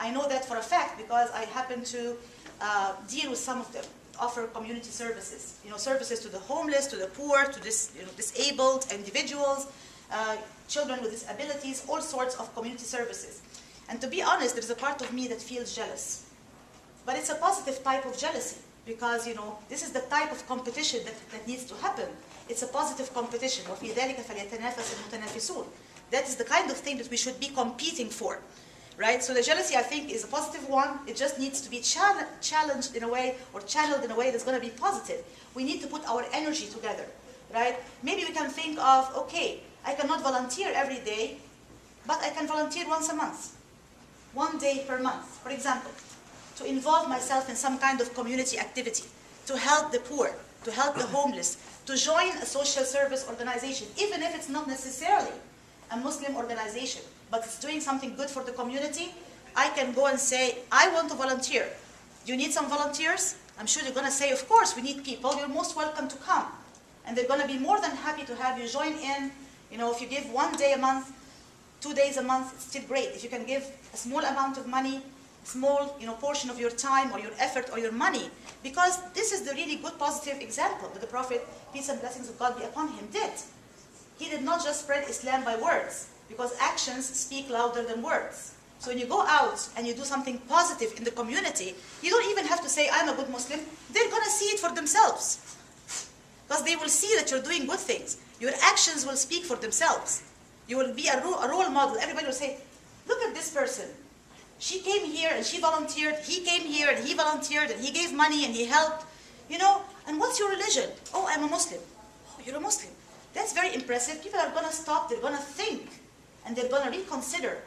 I know that for a fact because I happen to deal with some of them, offer community services, services to the homeless, to the poor, to disabled individuals, children with disabilities, all sorts of community services. And to be honest, there's a part of me that feels jealous. But it's a positive type of jealousy because, this is the type of competition that needs to happen. It's a positive competition. وَفِي ذَلِكَ فَلْيَتَنَافَسِ الْمُتَنَافِسُونَ. That is the kind of thing that we should be competing for. Right? So the jealousy, I think, is a positive one. It just needs to be challenged in a way or channeled in a way that's going to be positive. We need to put our energy together. Right? Maybe we can think of, okay, I cannot volunteer every day, but I can volunteer once a month. 1 day per month, for example, to involve myself in some kind of community activity, to help the poor, to help the homeless, to join a social service organization, even if it's not necessarily a Muslim organization, but it's doing something good for the community. I can go and say, I want to volunteer. Do you need some volunteers? I'm sure they're going to say, of course, we need people. You're most welcome to come. And they're going to be more than happy to have you join in. If you give 1 day a month, 2 days a month, it's still great. If you can give a small amount of money, small portion of your time or your effort or your money, because this is the really good positive example that the Prophet, peace and blessings of God be upon him, did. He did not just spread Islam by words, because actions speak louder than words. So when you go out and you do something positive in the community, you don't even have to say, I'm a good Muslim. They're going to see it for themselves. Because they will see that you're doing good things. Your actions will speak for themselves. You will be a role model. Everybody will say, look at this person. She came here and she volunteered. He came here and he volunteered and he gave money and he helped. And what's your religion? Oh, I'm a Muslim. Oh, you're a Muslim. That's very impressive. People are going to stop. They're going to think. And they're going to reconsider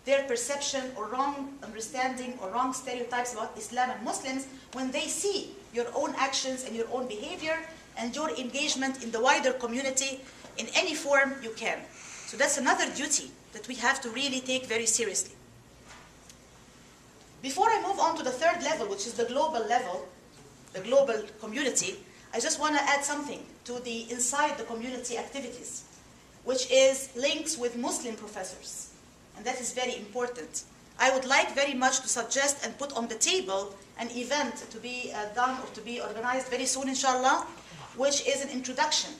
their perception or wrong understanding or wrong stereotypes about Islam and Muslims when they see your own actions and your own behavior and your engagement in the wider community in any form you can. So that's another duty that we have to really take very seriously. Before I move on to the third level, which is the global level, the global community, I just want to add something to the inside the community activities, which is links with Muslim professors. And that is very important. I would like very much to suggest and put on the table an event to be done or to be organized very soon, inshallah, which is an introduction,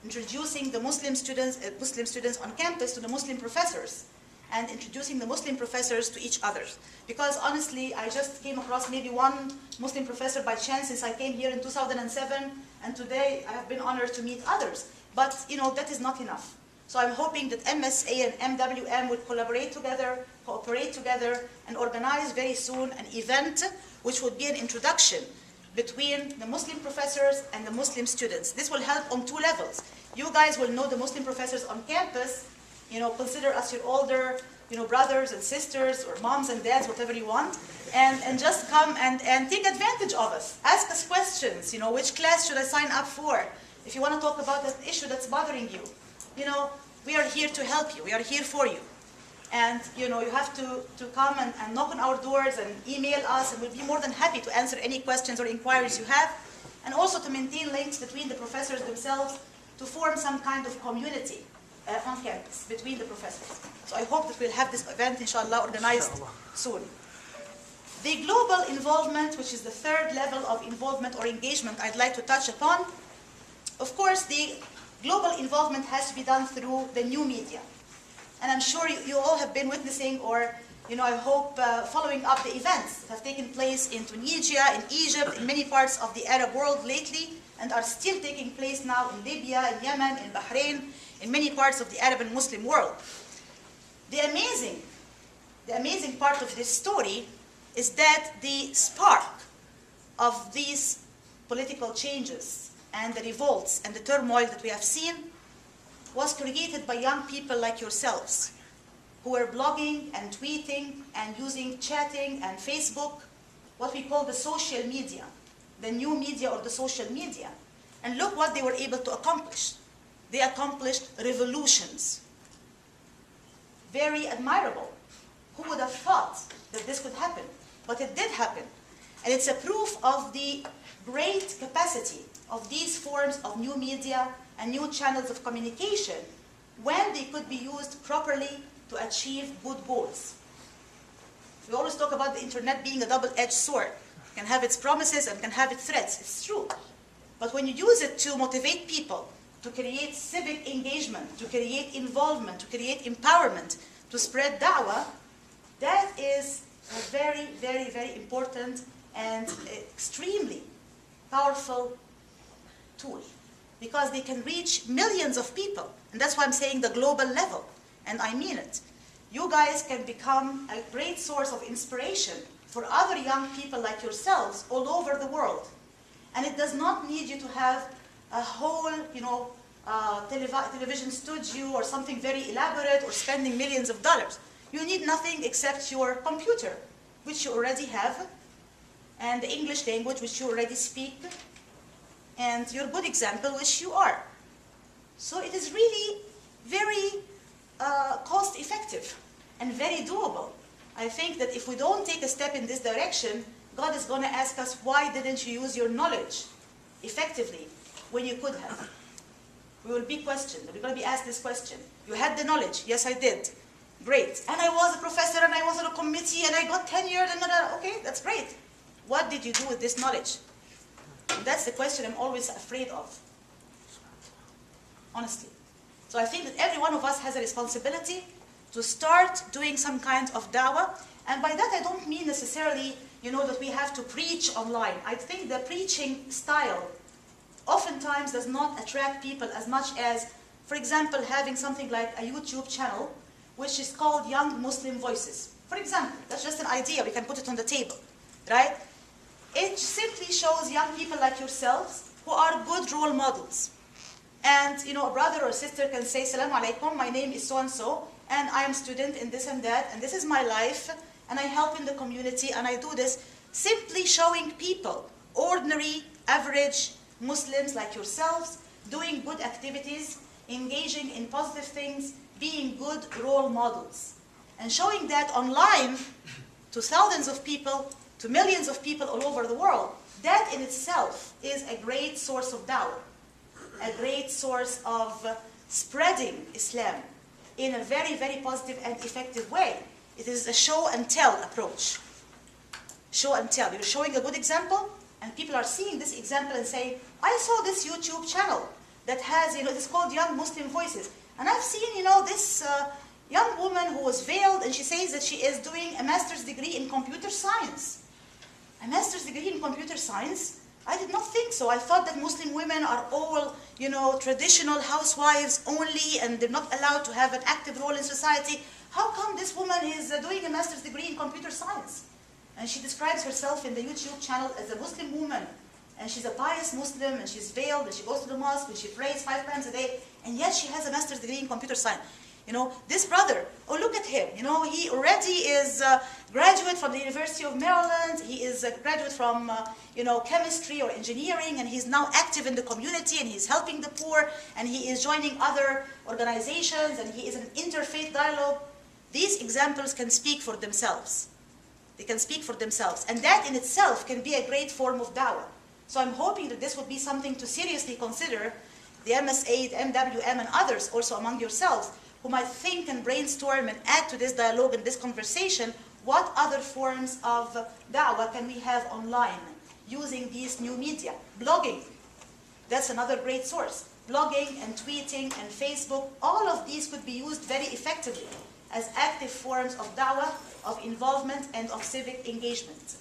introducing the Muslim students on campus to the Muslim professors, and introducing the Muslim professors to each other. Because honestly, I just came across maybe one Muslim professor by chance since I came here in 2007, and today I have been honored to meet others. But that is not enough. So I'm hoping that MSA and MWM will collaborate together, cooperate together, and organize very soon an event which would be an introduction between the Muslim professors and the Muslim students. This will help on two levels. You guys will know the Muslim professors on campus, consider us your older, brothers and sisters or moms and dads, whatever you want, and just come and take advantage of us. Ask us questions, which class should I sign up for? If you want to talk about that issue that's bothering you, we are here to help you. We are here for you. And, you have to come and knock on our doors and email us, and we'll be more than happy to answer any questions or inquiries you have, and also to maintain links between the professors themselves to form some kind of community on campus between the professors. So I hope that we'll have this event, inshallah, organized soon. The global involvement, which is the third level of involvement or engagement I'd like to touch upon. Of course, the global involvement has to be done through the new media. And I'm sure you all have been witnessing or, I hope, following up the events that have taken place in Tunisia, in Egypt, in many parts of the Arab world lately, and are still taking place now in Libya, in Yemen, in Bahrain, in many parts of the Arab and Muslim world. The amazing part of this story is that the spark of these political changes and the revolts and the turmoil that we have seen was created by young people like yourselves, who were blogging and tweeting and using chatting and Facebook, what we call the social media, the new media or the social media. And look what they were able to accomplish. They accomplished revolutions. Very admirable. Who would have thought that this could happen? But it did happen. And it's a proof of the great capacity of these forms of new media and new channels of communication when they could be used properly to achieve good goals. We always talk about the internet being a double-edged sword. It can have its promises and can have its threats. It's true. But when you use it to motivate people, to create civic engagement, to create involvement, to create empowerment, to spread da'wah, that is a very, very, very important and extremely powerful tool, because they can reach millions of people. And that's why I'm saying the global level, and I mean it. You guys can become a great source of inspiration for other young people like yourselves all over the world. And it does not need you to have a whole, television studio or something very elaborate or spending millions of dollars. You need nothing except your computer, which you already have, and the English language, which you already speak, and your good example, which you are. So it is really very cost-effective and very doable. I think that if we don't take a step in this direction, God is going to ask us, why didn't you use your knowledge effectively when you could have? We will be questioned. We're going to be asked this question. You had the knowledge. Yes, I did. Great. And I was a professor, and I was on a committee, and I got tenured, and okay, that's great. What did you do with this knowledge? And that's the question I'm always afraid of, honestly. So I think that every one of us has a responsibility to start doing some kind of da'wah. And by that I don't mean necessarily, that we have to preach online. I think the preaching style oftentimes does not attract people as much as, for example, having something like a YouTube channel, which is called Young Muslim Voices. For example, that's just an idea. We can put it on the table, right? It simply shows young people like yourselves who are good role models. And, a brother or sister can say, Salaam alaikum, my name is so-and-so, and I am a student in this and that, and this is my life, and I help in the community, and I do this. Simply showing people, ordinary, average Muslims like yourselves, doing good activities, engaging in positive things, being good role models. And showing that online to thousands of people, to millions of people all over the world, that in itself is a great source of da'wah, a great source of spreading Islam in a very, very positive and effective way. It is a show and tell approach. Show and tell. You're showing a good example, and people are seeing this example and saying, I saw this YouTube channel that has, it's called Young Muslim Voices. And I've seen, this young woman who was veiled, and she says that she is doing a master's degree in computer science. A master's degree in computer science? I did not think so. I thought that Muslim women are all, traditional housewives only, and they're not allowed to have an active role in society. How come this woman is doing a master's degree in computer science? And she describes herself in the YouTube channel as a Muslim woman. And she's a pious Muslim, and she's veiled, and she goes to the mosque, and she prays 5 times a day, and yet she has a master's degree in computer science. This brother, oh, look at him. He already is a graduate from the University of Maryland. He is a graduate from, chemistry or engineering, and he's now active in the community, and he's helping the poor, and he is joining other organizations, and he is an interfaith dialogue. These examples can speak for themselves. They can speak for themselves. And that in itself can be a great form of da'wah. So I'm hoping that this would be something to seriously consider, the MSA, the MWM, and others also among yourselves, who might think and brainstorm and add to this dialogue and this conversation, what other forms of da'wah can we have online using these new media? Blogging, that's another great source. Blogging and tweeting and Facebook, all of these could be used very effectively as active forms of da'wah, of involvement, and of civic engagement.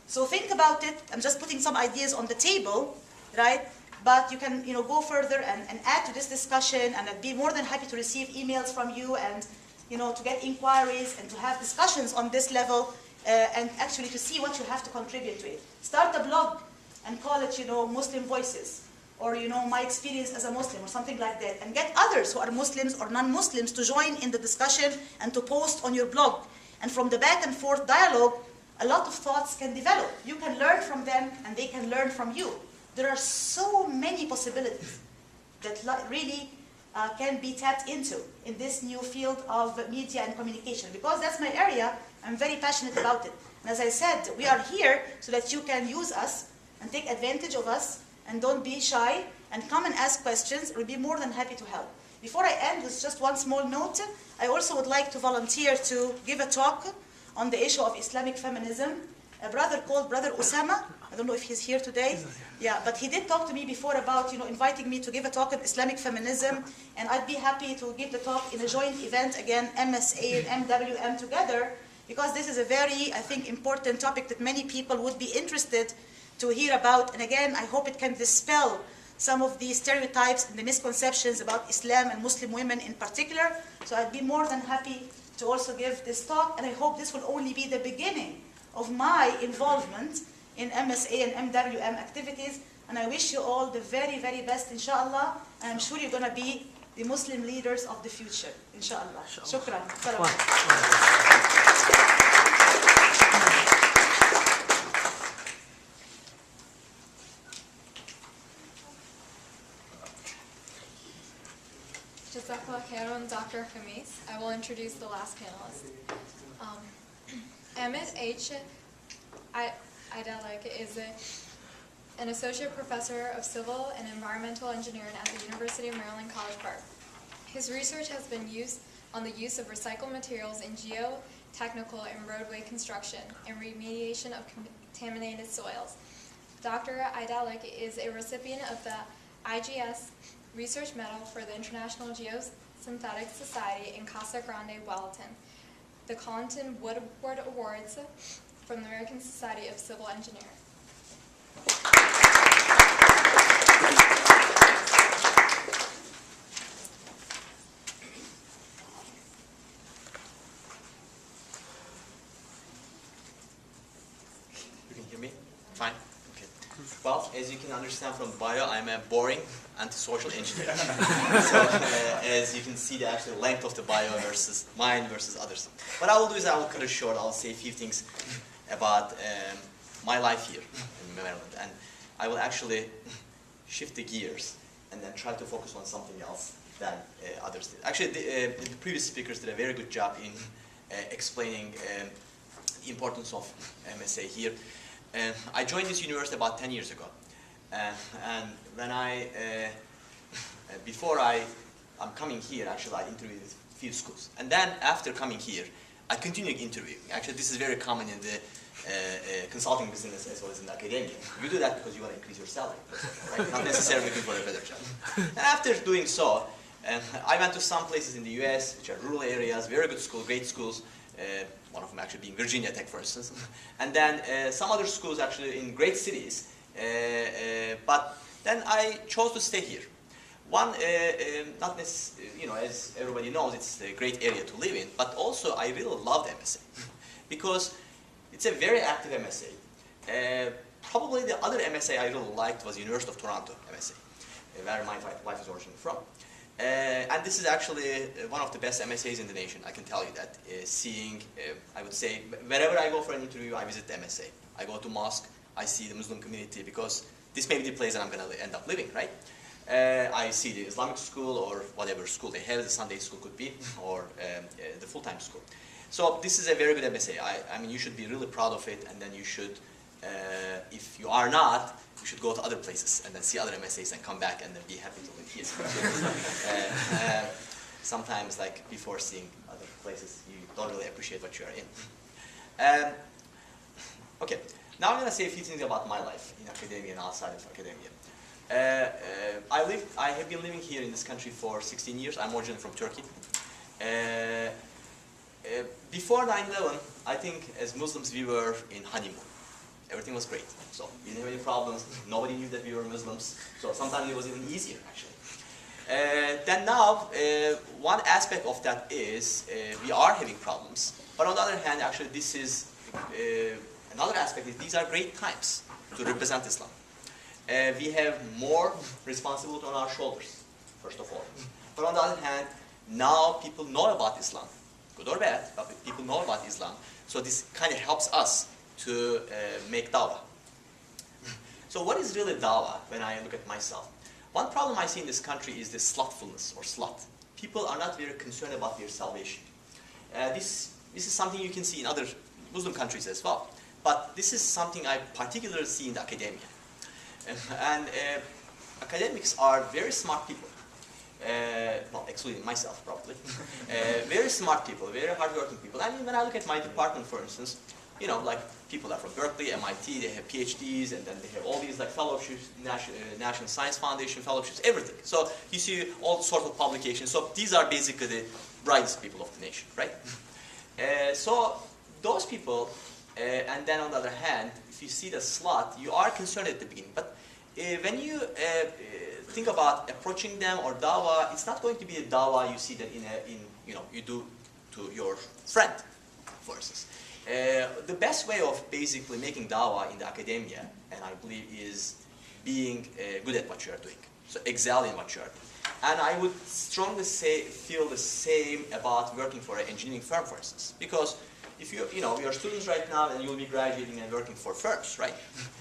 So think about it. I'm just putting some ideas on the table, right? But you can, go further and add to this discussion, and I'd be more than happy to receive emails from you and, to get inquiries and to have discussions on this level and actually to see what you have to contribute to it. Start a blog and call it, Muslim Voices, or, my experience as a Muslim or something like that, and get others who are Muslims or non-Muslims to join in the discussion and to post on your blog. And from the back and forth dialogue, a lot of thoughts can develop. You can learn from them, and they can learn from you. There are so many possibilities that really can be tapped into in this new field of media and communication. Because that's my area, I'm very passionate about it. And as I said, we are here so that you can use us and take advantage of us, and don't be shy, and come and ask questions. We'll be more than happy to help. Before I end with just one small note, I also would like to volunteer to give a talk on the issue of Islamic feminism. A brother called Brother Osama. I don't know if he's here today. Yeah, but he did talk to me before about, inviting me to give a talk on Islamic feminism, and I'd be happy to give the talk in a joint event, again, MSA and MWM together, because this is a very, I think, important topic that many people would be interested to hear about. And again, I hope it can dispel some of the stereotypes and the misconceptions about Islam and Muslim women in particular. So I'd be more than happy to also give this talk, and I hope this will only be the beginning of my involvement in MSA and MWM activities. And I wish you all the very, very best, inshallah. And I'm sure you're going to be the Muslim leaders of the future, inshallah. Shukran. Jazakallah khairan, Dr. Khamis. I will introduce the last panelist. MSA Idalik is an associate professor of civil and environmental engineering at the University of Maryland College Park. His research has been used on the use of recycled materials in geotechnical and roadway construction and remediation of contaminated soils. Dr. Idalik is a recipient of the IGS Research Medal for the International Geosynthetic Society in Casa Grande, Wellington, the Collington Woodward Awards from the American Society of Civil Engineers. You can hear me? Fine? Okay. Well, as you can understand from bio, I'm a boring antisocial engineer. So, as you can see, the actual length of the bio versus mine versus others. What I will do is I will cut it short. I'll say a few things about my life here in Maryland. And I will actually shift the gears and then try to focus on something else than others did. Actually, the previous speakers did a very good job in explaining the importance of MSA here. I joined this university about 10 years ago. And when before I'm coming here, actually, I interviewed a few schools. And then after coming here, I continued interviewing. Actually, this is very common in the consulting business as well as in academia. You do that because you want to increase your salary, right? Not necessarily looking for a better job. And after doing so, I went to some places in the US, which are rural areas, very good schools, great schools. One of them actually being Virginia Tech, for instance. And then some other schools actually in great cities. But then I chose to stay here. One, not necessarily, as everybody knows, it's a great area to live in, but also I really loved MSA because it's a very active MSA. Probably the other MSA I really liked was University of Toronto MSA, where my wife is originally from. And this is actually one of the best MSAs in the nation, I can tell you that. Seeing, I would say, wherever I go for an interview, I visit the MSA. I go to mosque, I see the Muslim community, because this may be the place that I'm going to end up living, right? I see the Islamic school or whatever school they have, the Sunday school could be, or the full-time school. So this is a very good MSA. I mean, you should be really proud of it, and then you should, if you are not, you should go to other places and then see other MSAs and come back and then be happy to live here. Sometimes, like before seeing other places, you don't really appreciate what you are in. Okay, now I'm going to say a few things about my life in academia and outside of academia. I have been living here in this country for 16 years. I'm originally from Turkey. Before 9/11, I think as Muslims we were in honeymoon. Everything was great. So we didn't have any problems. Nobody knew that we were Muslims. So sometimes it was even easier, actually. Then now, one aspect of that is we are having problems. But on the other hand, actually, this is another aspect is these are great times to represent Islam. We have more responsibility on our shoulders, first of all. But on the other hand, now people know about Islam, good or bad, but people know about Islam. So this kind of helps us to make dawah. So what is really dawah when I look at myself? One problem I see in this country is the slothfulness or sloth. People are not very concerned about their salvation. This is something you can see in other Muslim countries as well. But this is something I particularly see in the academia. And academics are very smart people. well, excluding myself probably, very smart people, very hardworking people. I mean, when I look at my department, for instance, you know, like people are from Berkeley, MIT, they have PhDs, and then they have all these like fellowships, National Science Foundation fellowships, everything. So you see all sorts of publications. So these are basically the brightest people of the nation, right? So those people, and then on the other hand, if you see the slot, you are concerned at the beginning. But when you think about approaching them or dawah, it's not going to be a dawah you see that you do to your friend, for instance. The best way of basically making dawah in the academia, and I believe, is being good at what you are doing. So excel in what you are doing. And I would strongly feel the same about working for an engineering firm, for instance. Because if you're students right now, and you'll be graduating and working for firms, right?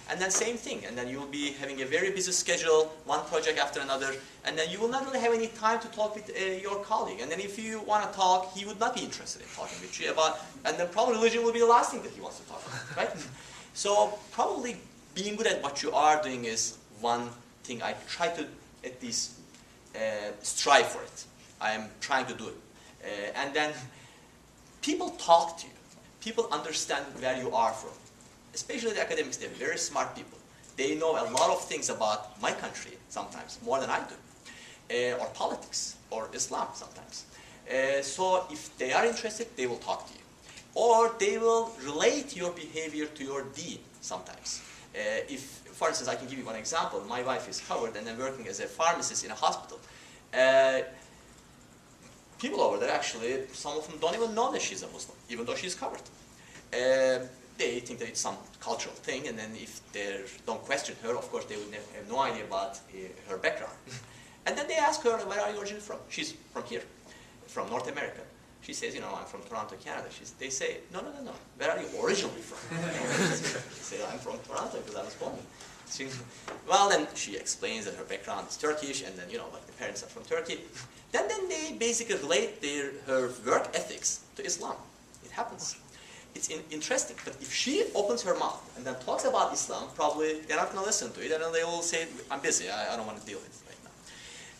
And then same thing, and then you'll be having a very busy schedule, one project after another, and then you will not really have any time to talk with your colleague. And then if you want to talk, he would not be interested in talking with you about, and then probably religion will be the last thing that he wants to talk about, right? So probably being good at what you are doing is one thing I try to at least strive for it. I am trying to do it. And then people talk to you. People understand where you are from. Especially the academics, they're very smart people. They know a lot of things about my country, sometimes, more than I do. Or politics, or Islam, sometimes. So if they are interested, they will talk to you. Or they will relate your behavior to your deen, sometimes. For instance, I can give you one example. My wife is covered and I'm working as a pharmacist in a hospital. People over there, actually, some of them don't even know that she's a Muslim, even though she's covered. They think that it's some cultural thing, and then if they don't question her, of course, they would have no idea about her background. And then they ask her, where are you originally from? She's from here, from North America. She says, I'm from Toronto, Canada. They say, no, where are you originally from? They say, I'm from Toronto because I was born. Well, then she explains that her background is Turkish, and then, like the parents are from Turkey. Then they basically relate her work ethics to Islam. It happens. It's interesting, but if she opens her mouth and then talks about Islam, probably they're not going to listen to it, and then they will say, I'm busy, I don't want to deal with it right now.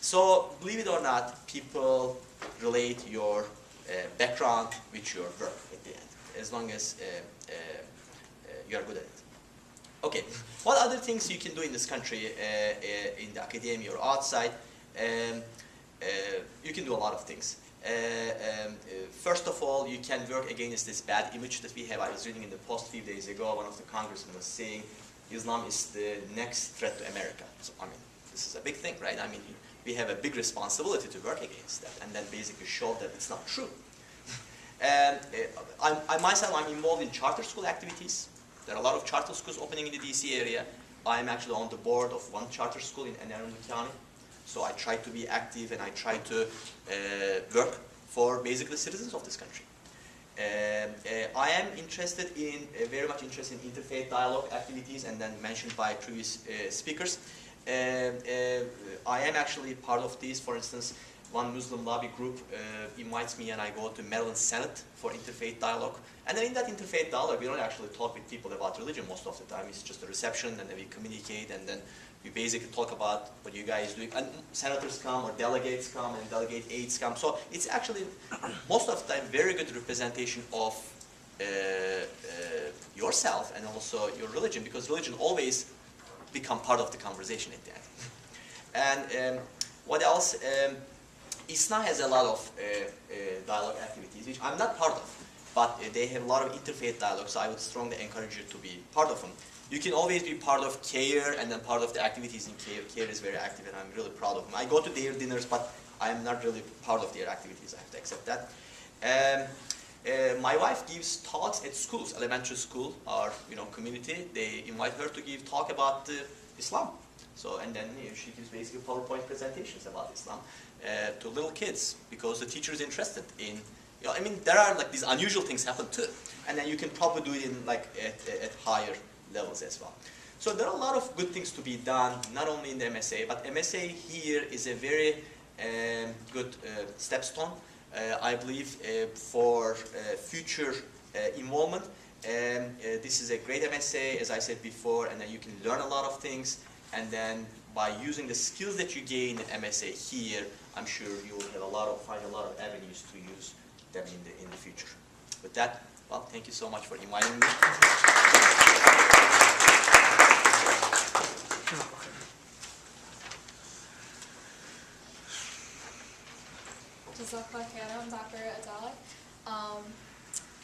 So, believe it or not, people relate your background with your work at the end, as long as you are good at it. Okay, what other things you can do in this country, in the academia or outside? You can do a lot of things. First of all, you can work against this bad image that we have. I was reading in the Post a few days ago, one of the congressmen was saying Islam is the next threat to America. So, this is a big thing, right? We have a big responsibility to work against that and then basically show that it's not true. I myself, I'm involved in charter school activities. There are a lot of charter schools opening in the DC area. I'm actually on the board of one charter school in Anne Arundel County. So I try to be active and I try to work for basically citizens of this country. I am very much interested in interfaith dialogue activities, and then mentioned by previous speakers. I am actually part of these. For instance, one Muslim lobby group invites me and I go to Maryland Senate for interfaith dialogue. And then in that interfaith dialogue, we don't actually talk with people about religion most of the time. It's just a reception, and then we communicate, and then we basically talk about what you guys do. And senators come, or delegates come, and delegate aides come. So it's actually, most of the time, very good representation of yourself and also your religion, because religion always become part of the conversation at the end. And what else? Islam has a lot of dialogue activities, which I'm not part of, but they have a lot of interfaith dialogue, so I would strongly encourage you to be part of them. You can always be part of CARE and then part of the activities in CARE. CARE is very active and I'm really proud of them. I go to their dinners, but I'm not really part of their activities. I have to accept that. My wife gives talks at schools, elementary school, our community. They invite her to give talk about Islam. So, and then she gives basically PowerPoint presentations about Islam to little kids, because the teacher is interested in, there are like these unusual things happen too. And then you can probably do it in at higher levels as well. So there are a lot of good things to be done, not only in the MSA, but MSA here is a very good stepstone, I believe, for future involvement. This is a great MSA, as I said before, and then you can learn a lot of things. And then by using the skills that you gain in MSA here, I'm sure you will have find a lot of avenues to use them in the future. With that, well, thank you so much for inviting me. Jazakallah khairan, Dr. Adali.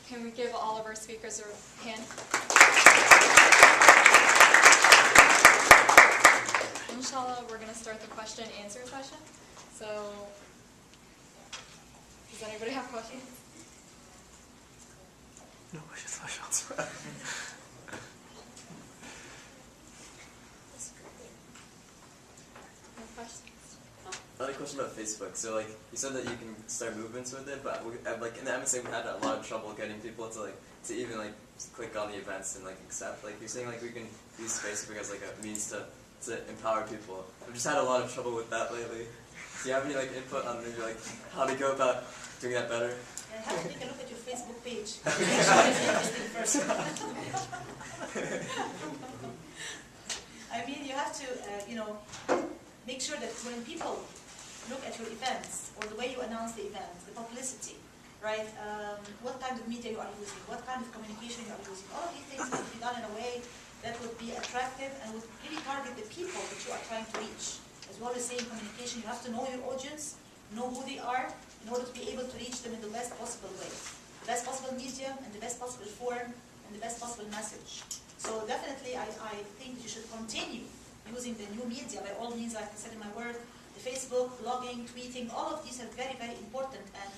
Can we give all of our speakers a hand? Inshallah, we're going to start the question and answer session. So, does anybody have questions? No questions. No questions? I had a question about Facebook. So, like, you said that you can start movements with it, but like in the MSA, we had a lot of trouble getting people to even click on the events and accept. Like, you're saying we can use Facebook as a means to empower people. I've just had a lot of trouble with that lately. Do you have any input on maybe how to go about doing that better? And have to take a look at your Facebook page. Make sure it's interesting first. I mean, you have to, make sure that when people look at your events or the way you announce the events, the publicity, right? What kind of media you are using, what kind of communication you are using. All of these things have to be done in a way that would be attractive and would really target the people that you are trying to reach. As well as saying communication, you have to know your audience, know who they are, in order to be able to reach them in the best possible way. The best possible medium and the best possible form and the best possible message. So definitely I think you should continue using the new media by all means, like I said in my word, the Facebook, blogging, tweeting, all of these are very, very important and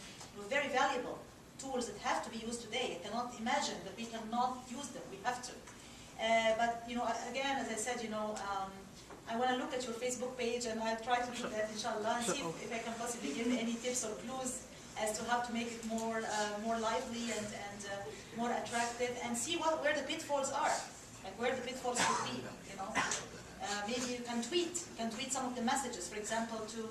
very valuable tools that have to be used today. I cannot imagine that we cannot use them. We have to. But again, as I said, I want to look at your Facebook page and I'll try to do that, inshallah, and see if I can possibly give any tips or clues as to how to make it more lively and more attractive, and see where the pitfalls are, where the pitfalls could be. Maybe you can tweet some of the messages, for example, to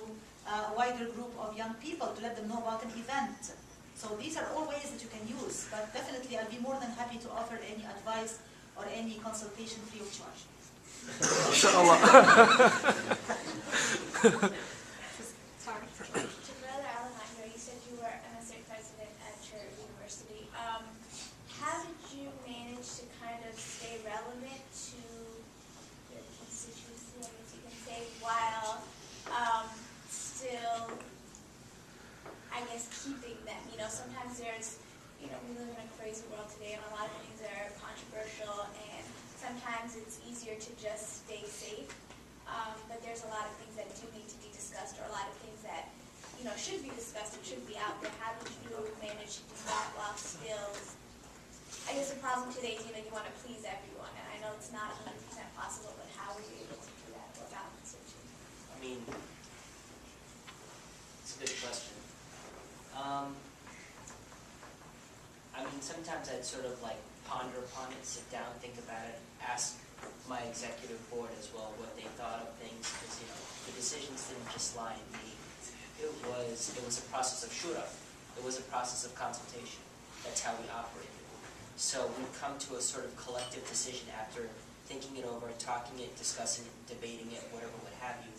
a wider group of young people to let them know about an event. So these are all ways that you can use, but definitely I'll be more than happy to offer any advice or any consultation free of charge. Inshallah. To Brother Alejandro, you said you were MSA president at your university. How did you manage to kind of stay relevant to your constituency, I guess you can say, while still, I guess, keeping them? Sometimes there's, we live in a crazy world today, and a lot of things are controversial, and sometimes it's easier to just stay safe, but there's a lot of things that do need to be discussed, or a lot of things that, should be discussed and should be out there. How did you manage to do that while still, I guess the problem today is, you want to please everyone, and I know it's not 100% possible, but how were you able to do that without switching? I mean, it's a good question. Sometimes I'd sort of ponder upon it, sit down, think about it, ask my executive board as well what they thought of things, because the decisions didn't just lie in me. It was a process of shura. It was a process of consultation. That's how we operated. So we'd come to a sort of collective decision after thinking it over, talking it, discussing it, debating it, whatever, what have you.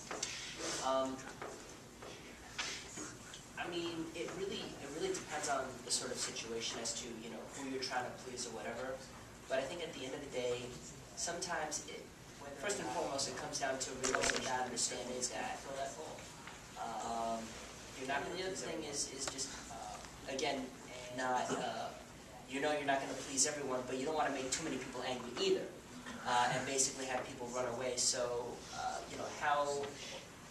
It really depends on the sort of situation as to who you're trying to please or whatever. But I think at the end of the day, sometimes first and foremost it comes down to realizing that understanding that you're not. The other thing is just again not you're not going to please everyone, but you don't want to make too many people angry either, and basically have people run away. So how.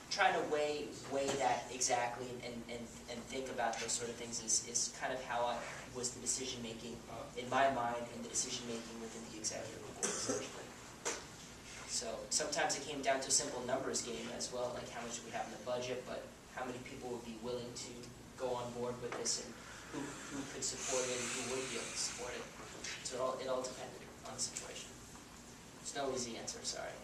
Trying to weigh that exactly and think about those sort of things is kind of how I was the decision making in my mind and the decision making within the executive board essentially. So sometimes it came down to a simple numbers game as well, like how much do we have in the budget, but how many people would be willing to go on board with this, and who could support it and who would be able to support it. So it all depended on the situation. There's no easy answer, sorry.